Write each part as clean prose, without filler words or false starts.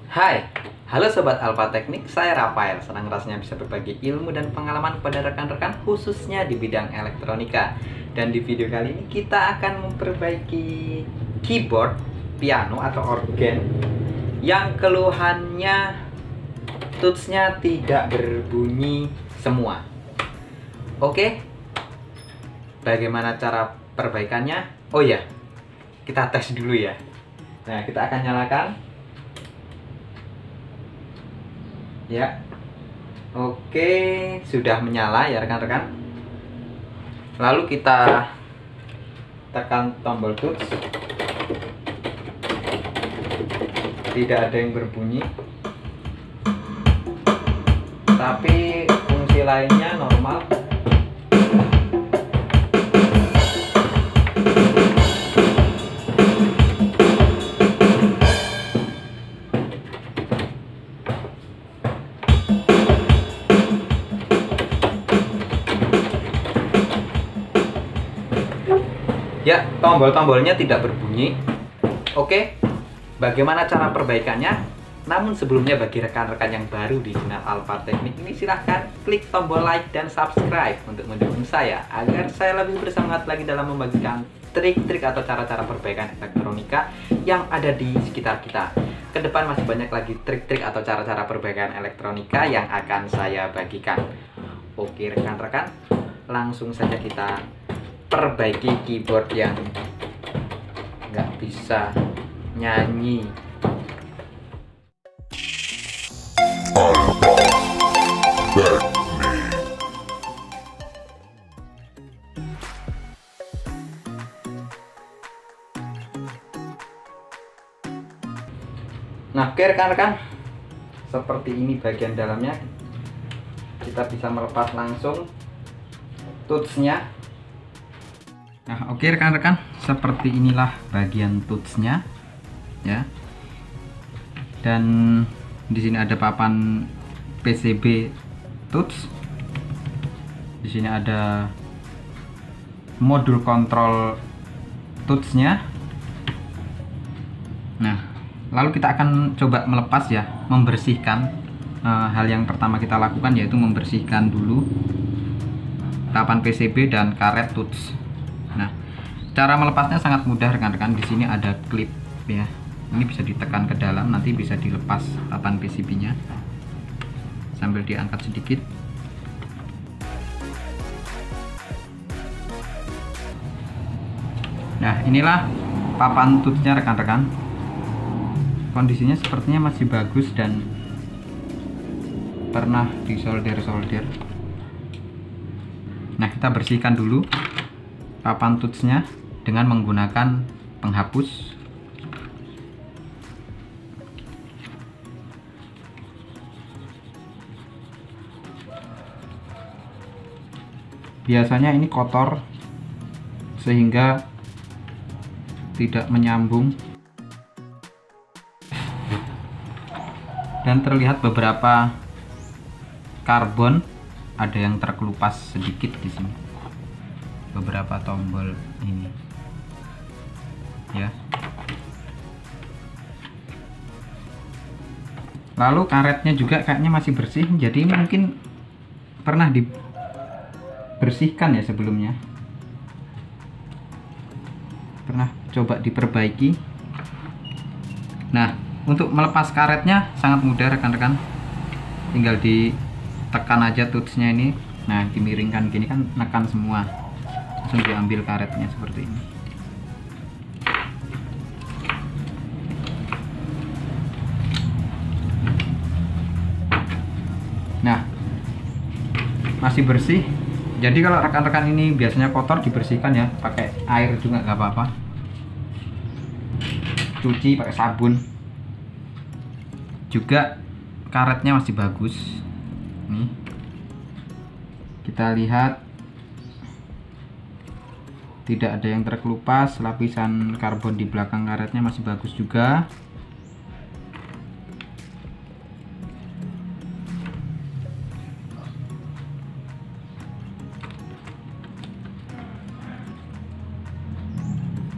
Hai, halo Sobat Alfa Teknik, saya Rafael. Senang rasanya bisa berbagi ilmu dan pengalaman kepada rekan-rekan khususnya di bidang elektronika. Dan di video kali ini kita akan memperbaiki keyboard, piano atau organ yang keluhannya touchnya tidak berbunyi semua. Oke, bagaimana cara perbaikannya? Oh ya, kita tes dulu ya. Nah, kita akan nyalakan. Ya, oke, sudah menyala ya rekan-rekan. Lalu kita tekan tombol touch. Tidak ada yang berbunyi, tapi fungsi lainnya normal. Ya, tombol-tombolnya tidak berbunyi. Oke, bagaimana cara perbaikannya? Namun sebelumnya bagi rekan-rekan yang baru di channel Alfa Teknik ini, silahkan klik tombol like dan subscribe untuk mendukung saya agar saya lebih bersemangat lagi dalam membagikan trik-trik atau cara-cara perbaikan elektronika yang ada di sekitar kita. Kedepan masih banyak lagi trik-trik atau cara-cara perbaikan elektronika yang akan saya bagikan. Oke rekan-rekan, langsung saja kita perbaiki keyboard yang nggak bisa nyanyi. Nah, oke rekan-rekan, seperti ini bagian dalamnya. Kita bisa melepas langsung touchnya. Nah, oke rekan-rekan, seperti inilah bagian touchnya ya. Dan di sini ada papan PCB touch. Di sini ada modul kontrol touchnya. Nah, lalu kita akan coba melepas ya, membersihkan. Hal yang pertama kita lakukan yaitu membersihkan dulu papan PCB dan karet touch. Nah, cara melepasnya sangat mudah rekan-rekan. Di sini ada klip ya. Ini bisa ditekan ke dalam, nanti bisa dilepas papan PCB-nya. Sambil diangkat sedikit. Nah, inilah papan touch-nya rekan-rekan. Kondisinya sepertinya masih bagus dan pernah disolder-solder. Nah, kita bersihkan dulu papan touch-nya dengan menggunakan penghapus. Biasanya ini kotor sehingga tidak menyambung dan terlihat beberapa karbon ada yang terkelupas sedikit di sini. Beberapa tombol ini ya. Lalu karetnya juga kayaknya masih bersih, jadi mungkin pernah dibersihkan ya sebelumnya, pernah coba diperbaiki. Nah, untuk melepas karetnya sangat mudah rekan-rekan, tinggal ditekan aja touchnya ini. Nah, dimiringkan gini kan, nekan semua, langsung diambil karetnya seperti ini. Nah, masih bersih. Jadi kalau rekan-rekan ini biasanya kotor, dibersihkan ya, pakai air juga nggak apa-apa. Cuci pakai sabun. Juga karetnya masih bagus. Nih, kita lihat tidak ada yang terkelupas. Lapisan karbon di belakang karetnya masih bagus juga.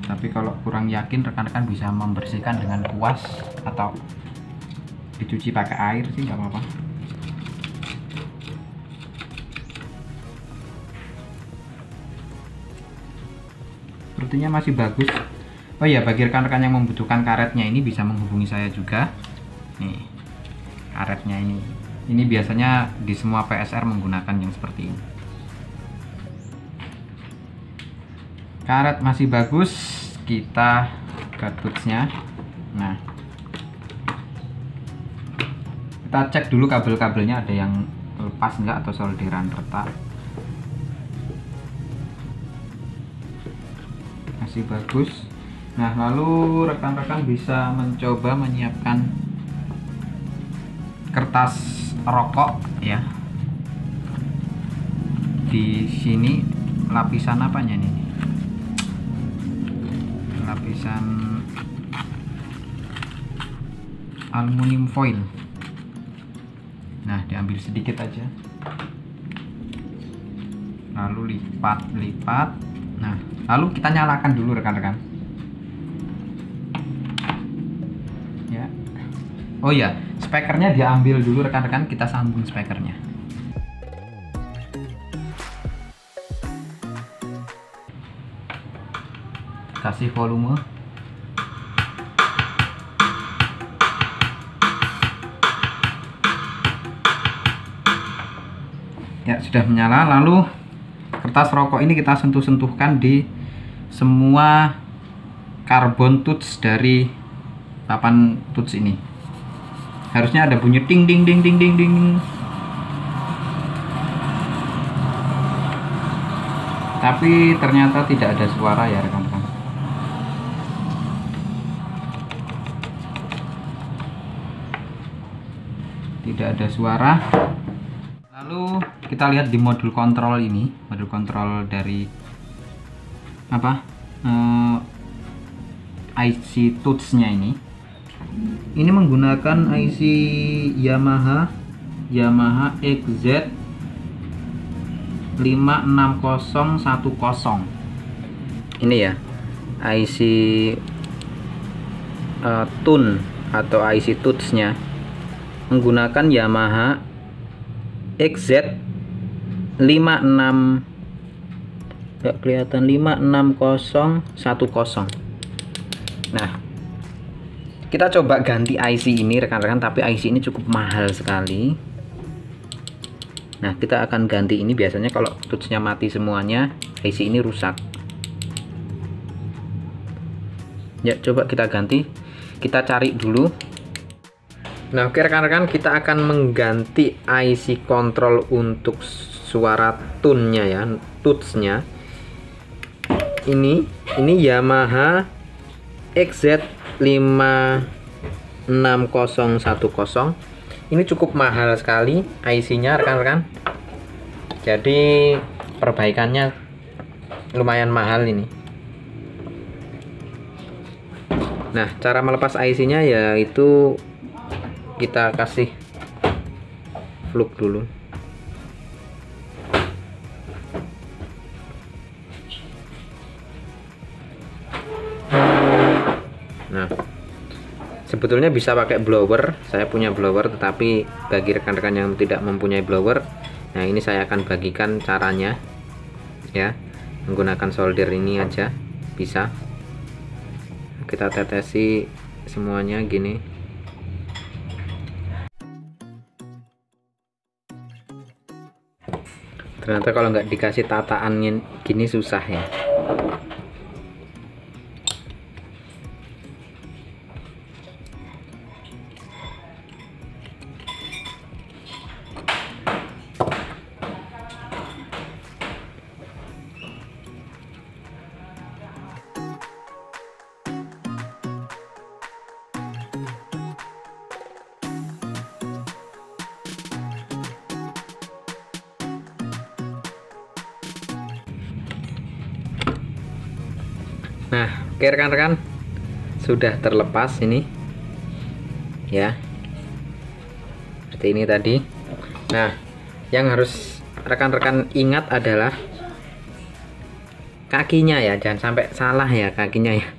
Tapi kalau kurang yakin, rekan-rekan bisa membersihkan dengan kuas atau dicuci pakai air sih nggak apa-apa. Sepertinya masih bagus. Oh iya, bagi rekan-rekan yang membutuhkan karetnya ini bisa menghubungi saya juga. Nih, karetnya ini. Ini biasanya di semua PSR menggunakan yang seperti ini. Karet masih bagus, kita guardbox-nya. Nah, kita cek dulu kabel-kabelnya ada yang lepas enggak atau solderan retak. Masih bagus. Nah, lalu rekan-rekan bisa mencoba menyiapkan kertas rokok ya. Di sini lapisan apanya nih? Lapisan aluminium foil. Nah, diambil sedikit aja. Lalu lipat. Nah, lalu kita nyalakan dulu rekan-rekan. Ya. Oh ya, spekernya diambil dulu rekan-rekan, kita sambung spekernya. Kasih volume. Ya, sudah menyala. Lalu kertas rokok ini kita sentuh-sentuhkan di semua karbon touch dari papan touch ini. Harusnya ada bunyi ding ding ding ding ding ding. Tapi ternyata tidak ada suara ya rekan-rekan. Tidak ada suara. Lalu kita lihat di modul kontrol ini, modul kontrol dari apa? IC touch-nya ini. Ini menggunakan IC Yamaha XZ 56010. Ini ya IC tune atau IC touch-nya menggunakan Yamaha XZ 56, nggak kelihatan, 56010. Nah, kita coba ganti IC ini rekan-rekan, tapi IC ini cukup mahal sekali. Nah, kita akan ganti ini. Biasanya kalau touch-nya mati semuanya, IC ini rusak. Ya, coba kita ganti. Kita cari dulu. Nah, oke rekan-rekan, kita akan mengganti IC kontrol untuk suara tune-nya ya, touch-nya. Ini Yamaha XZ 56010. Ini cukup mahal sekali IC-nya rekan-rekan. Jadi perbaikannya lumayan mahal ini. Nah, cara melepas IC-nya yaitu kita kasih fluk dulu. Nah, sebetulnya bisa pakai blower. Saya punya blower, tetapi bagi rekan-rekan yang tidak mempunyai blower, nah ini saya akan bagikan caranya ya. Menggunakan solder ini aja bisa. Kita tetesi semuanya gini. Ternyata kalau nggak dikasih tataan gini susah ya. Nah, oke rekan-rekan, sudah terlepas ini ya, seperti ini tadi. Nah, yang harus rekan-rekan ingat adalah kakinya ya, jangan sampai salah ya kakinya ya,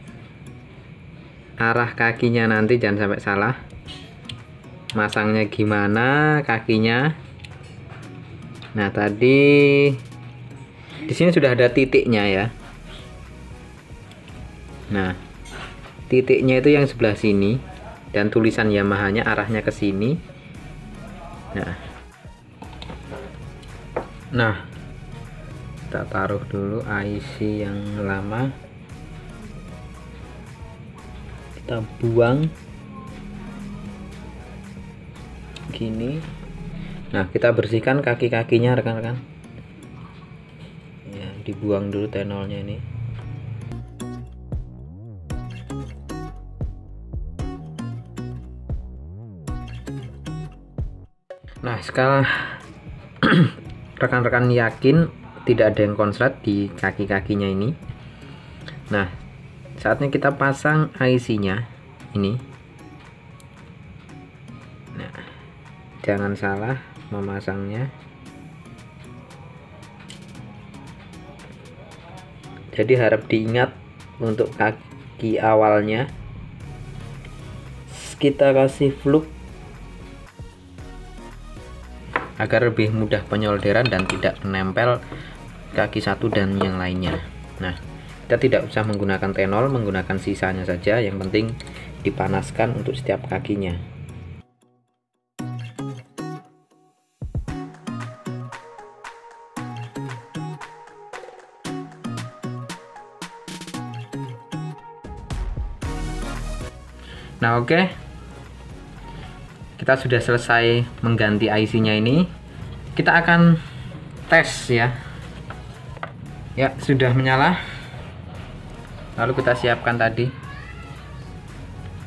arah kakinya nanti jangan sampai salah. masangnya gimana kakinya. Nah, tadi di sini sudah ada titiknya ya. Nah, titiknya itu yang sebelah sini dan tulisan Yamaha-nya arahnya ke sini. Nah, kita taruh dulu IC yang lama. Kita buang gini. Nah, kita bersihkan kaki-kakinya rekan-rekan. Ya, dibuang dulu tenolnya ini. Nah, sekarang rekan-rekan yakin tidak ada yang konslet di kaki-kakinya ini. Nah, saatnya kita pasang IC-nya ini. Nah, jangan salah memasangnya. Jadi harap diingat untuk kaki awalnya kita kasih fluk agar lebih mudah penyolderan dan tidak menempel kaki satu dan yang lainnya. Nah, kita tidak usah menggunakan tenol, menggunakan sisanya saja, yang penting dipanaskan untuk setiap kakinya. Nah, oke. Kita sudah selesai mengganti IC-nya ini. Kita akan tes ya. Ya, sudah menyala. Lalu kita siapkan tadi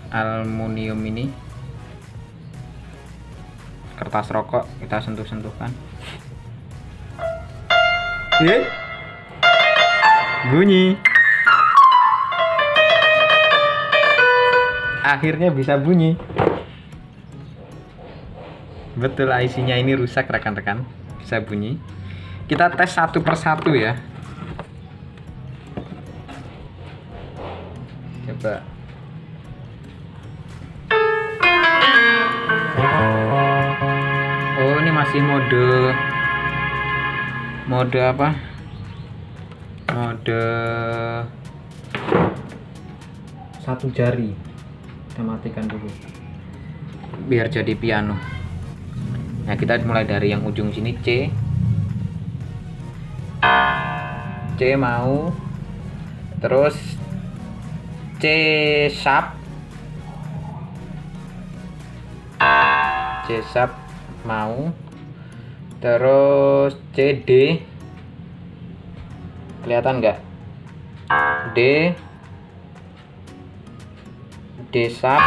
aluminium ini. Kertas rokok kita sentuh-sentuhkan. Bunyi. Akhirnya bisa bunyi. Betul, IC-nya ini rusak rekan-rekan, bisa bunyi. Kita tes satu persatu ya. Coba. Oh, ini masih mode apa? Mode satu jari. Kita matikan dulu biar jadi piano. Nah, kita mulai dari yang ujung sini, C mau, terus C sharp mau, terus C D, kelihatan nggak? D sharp,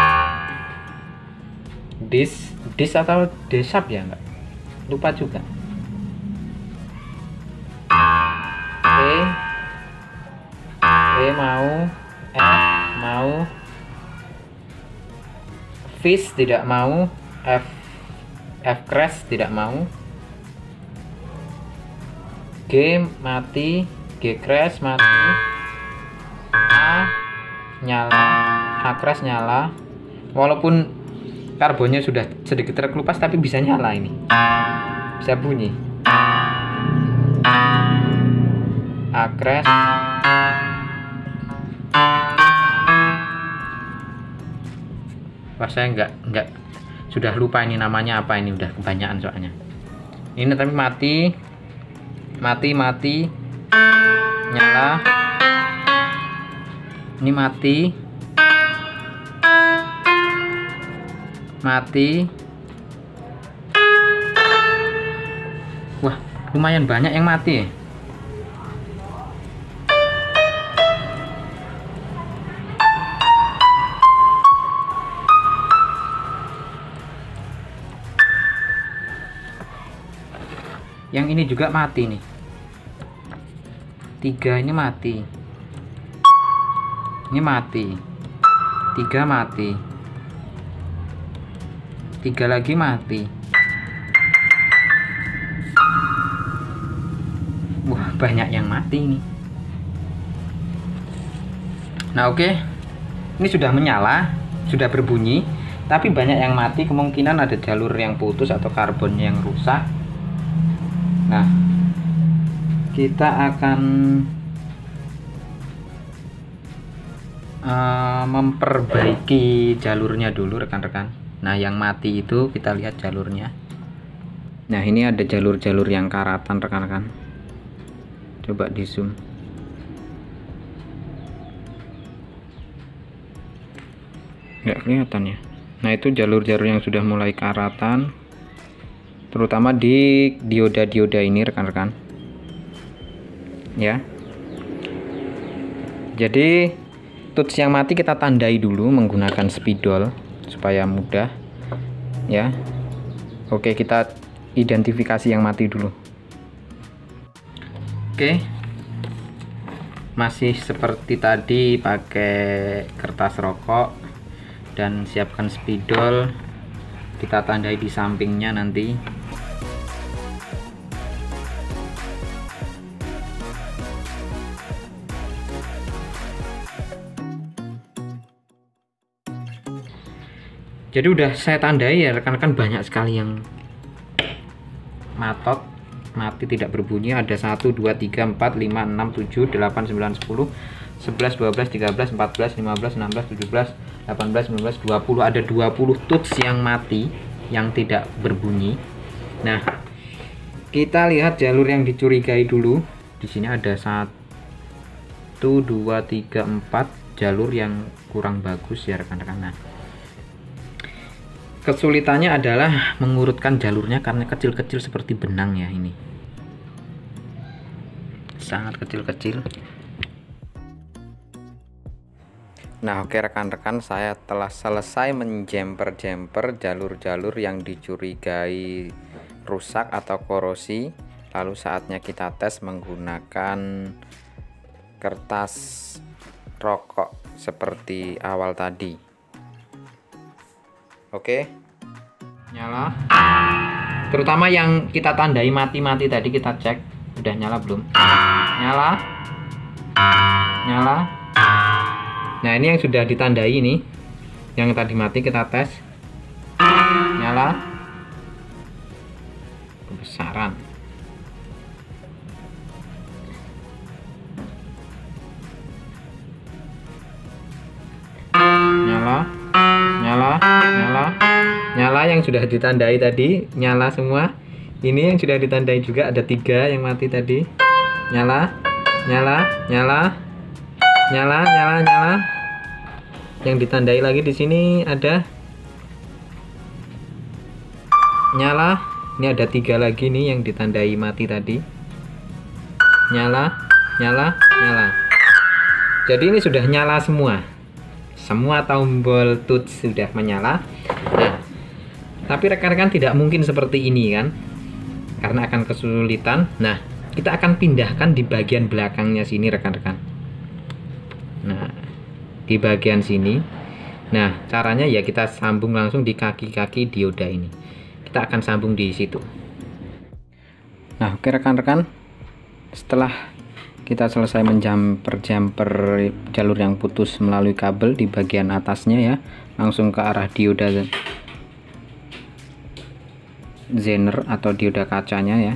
dis atau D sharp ya, enggak lupa juga. E mau, F mau, fish tidak mau, F crash tidak mau, G mati, G crash mati, A nyala, A crash nyala. Walaupun karbonnya sudah sedikit terkelupas tapi bisa nyala, ini bisa bunyi. A crash, wah saya enggak sudah lupa ini namanya apa, ini udah kebanyakan soalnya. Ini tapi mati nyala, ini mati. Wah, lumayan banyak yang mati ya. Yang ini juga mati nih. 3 ini mati. Ini mati. 3 mati. 3 lagi mati. Wah, banyak yang mati nih. Nah, oke. Ini sudah menyala, sudah berbunyi. tapi banyak yang mati, kemungkinan ada jalur yang putus atau karbonnya yang rusak. Nah, kita akan memperbaiki jalurnya dulu rekan-rekan. Nah, yang mati itu kita lihat jalurnya. Nah, ini ada jalur-jalur yang karatan rekan-rekan. Coba di zoom. Nggak kelihatan ya. Nah, itu jalur-jalur yang sudah mulai karatan, terutama di dioda-dioda ini rekan-rekan ya. Jadi tuts yang mati kita tandai dulu menggunakan spidol supaya mudah ya. Oke, kita identifikasi yang mati dulu. Oke, masih seperti tadi, pakai kertas rokok dan siapkan spidol, kita tandai di sampingnya nanti. Jadi udah saya tandai ya rekan-rekan, banyak sekali yang mati tidak berbunyi. Ada 1 2 3 4 5 6 7 8 9 10 11 12 13 14 15 16 17 18 19 20. Ada 20 tuts yang mati yang tidak berbunyi. Nah, kita lihat jalur yang dicurigai dulu. Di sini ada 1 2 3 4 jalur yang kurang bagus ya rekan-rekan. Nah, kesulitannya adalah mengurutkan jalurnya karena kecil-kecil seperti benang ya, ini sangat kecil-kecil. Nah, oke rekan-rekan, saya telah selesai menjemper-jemper jalur-jalur yang dicurigai rusak atau korosi. Lalu saatnya kita tes menggunakan kertas rokok seperti awal tadi. Oke, nyala. Terutama yang kita tandai mati-mati tadi, kita cek udah nyala belum. Nyala, nyala. Nah, ini yang sudah ditandai, ini yang tadi mati, kita tes. Nyala, kebesaran. Nyala, nyala, nyala, nyala. Yang sudah ditandai tadi nyala semua. Ini yang sudah ditandai juga, ada 3 yang mati tadi. Nyala, nyala, nyala, nyala, nyala, nyala. Yang ditandai lagi di sini ada nyala. Ini ada 3 lagi nih yang ditandai mati tadi. Nyala, nyala, nyala. Jadi ini sudah nyala semua. Semua tombol tuts sudah menyala. Nah, tapi rekan-rekan tidak mungkin seperti ini kan, karena akan kesulitan. Nah, kita akan pindahkan di bagian belakangnya sini rekan-rekan. Nah, di bagian sini. Nah, caranya ya kita sambung langsung di kaki-kaki dioda ini. Kita akan sambung di situ. Nah, oke rekan-rekan, setelah kita selesai menjamper-jamper jalur yang putus melalui kabel di bagian atasnya ya, langsung ke arah dioda Zener atau dioda kacanya ya,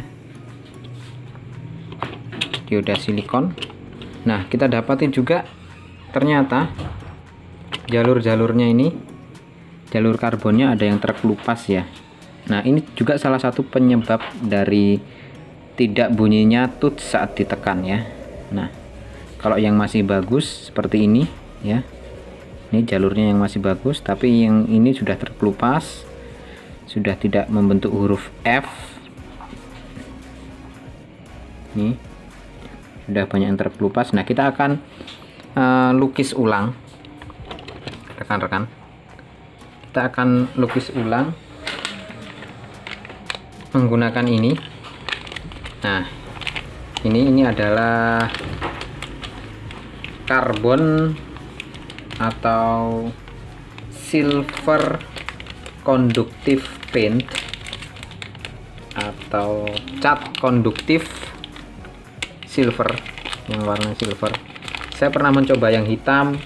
dioda silikon. Nah, kita dapatin juga ternyata jalur-jalurnya ini, jalur karbonnya ada yang terkelupas ya. Nah, ini juga salah satu penyebab dari tidak bunyinya tuts saat ditekan ya. Nah, kalau yang masih bagus seperti ini ya, ini jalurnya yang masih bagus, tapi yang ini sudah terkelupas, sudah tidak membentuk huruf F. Ini sudah banyak yang terkelupas. Nah, kita akan lukis ulang rekan-rekan. Kita akan lukis ulang menggunakan ini. Nah, ini adalah karbon atau silver conductive paint atau cat konduktif silver, yang warna silver. Saya pernah mencoba yang hitam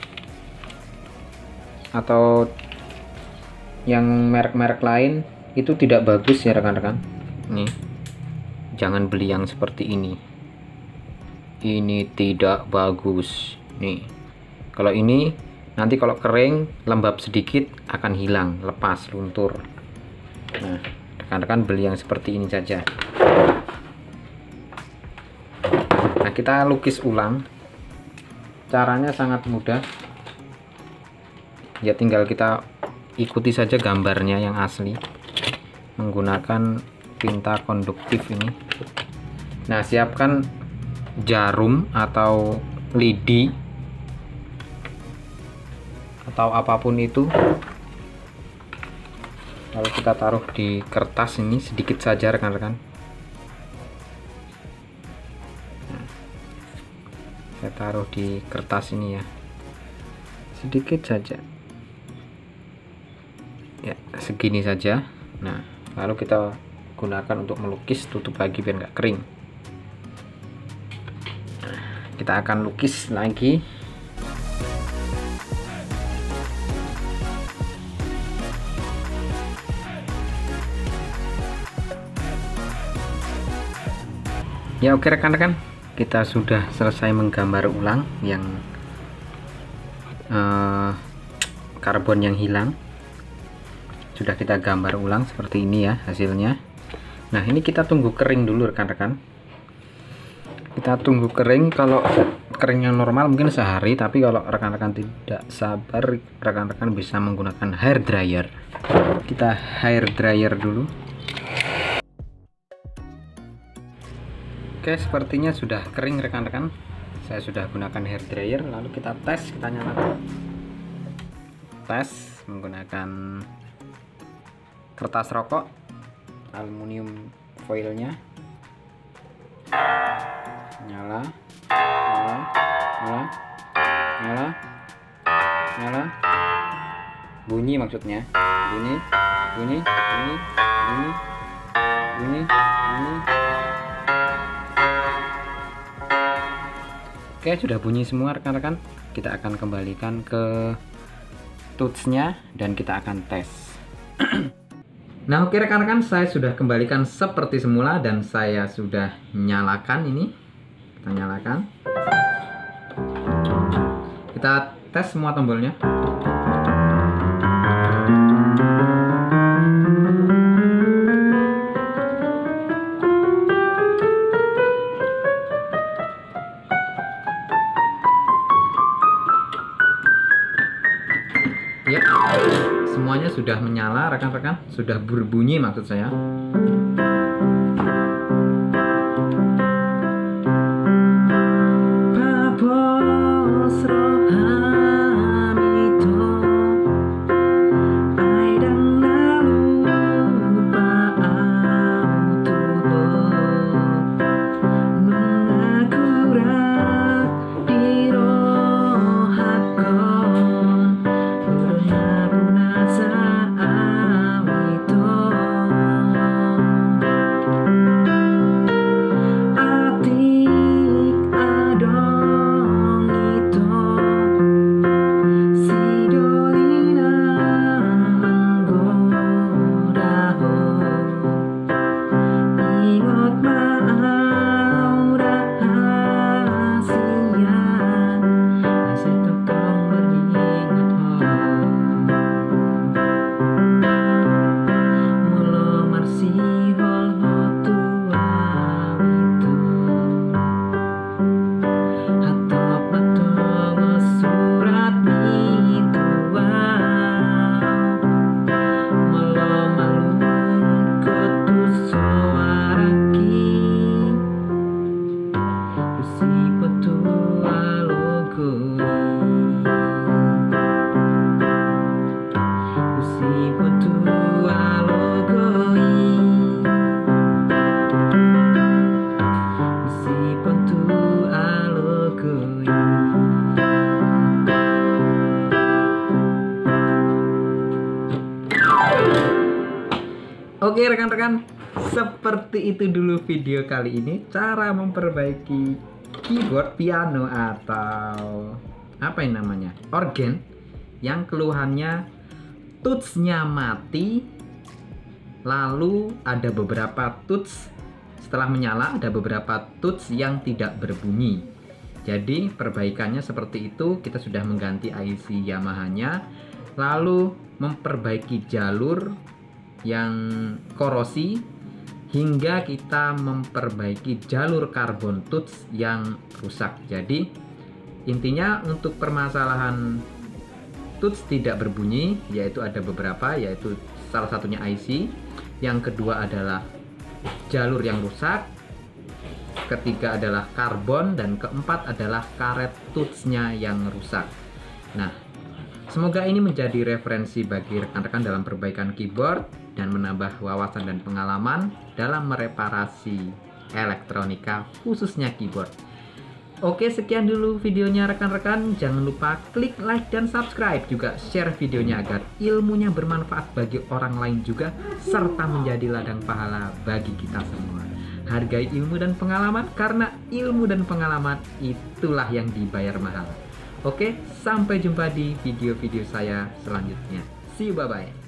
atau yang merek-merek lain itu tidak bagus ya rekan-rekan. Nih, jangan beli yang seperti ini tidak bagus nih. Kalau ini nanti kalau kering lembab sedikit akan hilang, lepas, luntur. Nah, rekan-rekan beli yang seperti ini saja. Nah, kita lukis ulang. Caranya sangat mudah. Ya tinggal kita ikuti saja gambarnya yang asli menggunakan tinta konduktif ini. Nah, siapkan jarum atau lidi atau apapun itu, lalu kita taruh di kertas ini sedikit saja rekan-rekan. Saya taruh di kertas ini ya, sedikit saja ya, segini saja. Nah, lalu kita gunakan untuk melukis, tutup lagi biar nggak kering. Kita akan lukis lagi. Ya oke rekan-rekan, kita sudah selesai menggambar ulang yang karbon yang hilang. Sudah kita gambar ulang seperti ini ya hasilnya. Nah, ini kita tunggu kering dulu rekan-rekan. Kita tunggu kering. Kalau kering yang normal mungkin sehari, tapi kalau rekan-rekan tidak sabar, rekan-rekan bisa menggunakan hair dryer. Kita hair dryer dulu. Oke, sepertinya sudah kering rekan-rekan. Saya sudah gunakan hair dryer, lalu kita tes, kita nyalakan. Tes menggunakan kertas rokok aluminium foilnya. Nyala, bunyi maksudnya, bunyi. Oke, sudah bunyi semua rekan-rekan. Kita akan kembalikan ke tootsnya dan kita akan tes. Nah oke rekan-rekan, saya sudah kembalikan seperti semula dan saya sudah nyalakan ini. Kita nyalakan. Kita tes semua tombolnya. Ya, semuanya sudah menyala rekan-rekan, sudah berbunyi maksud saya. Oke rekan-rekan, seperti itu dulu video kali ini, cara memperbaiki keyboard piano atau apa yang namanya, organ yang keluhannya touch-nya mati, lalu ada beberapa touch setelah menyala, ada beberapa touch yang tidak berbunyi. Jadi perbaikannya seperti itu. Kita sudah mengganti IC Yamaha-nya, lalu memperbaiki jalur yang korosi, hingga kita memperbaiki jalur karbon touch yang rusak. Jadi intinya untuk permasalahan touch tidak berbunyi, yaitu ada beberapa, yaitu salah satunya IC, yang kedua adalah jalur yang rusak, ketiga adalah karbon, dan keempat adalah karet touch-nya yang rusak. Nah, semoga ini menjadi referensi bagi rekan-rekan dalam perbaikan keyboard dan menambah wawasan dan pengalaman dalam mereparasi elektronika, khususnya keyboard. Oke, sekian dulu videonya rekan-rekan. Jangan lupa klik like dan subscribe, juga share videonya agar ilmunya bermanfaat bagi orang lain juga, serta menjadi ladang pahala bagi kita semua. Hargai ilmu dan pengalaman, karena ilmu dan pengalaman itulah yang dibayar mahal. Oke, sampai jumpa di video-video saya selanjutnya. See you, bye-bye.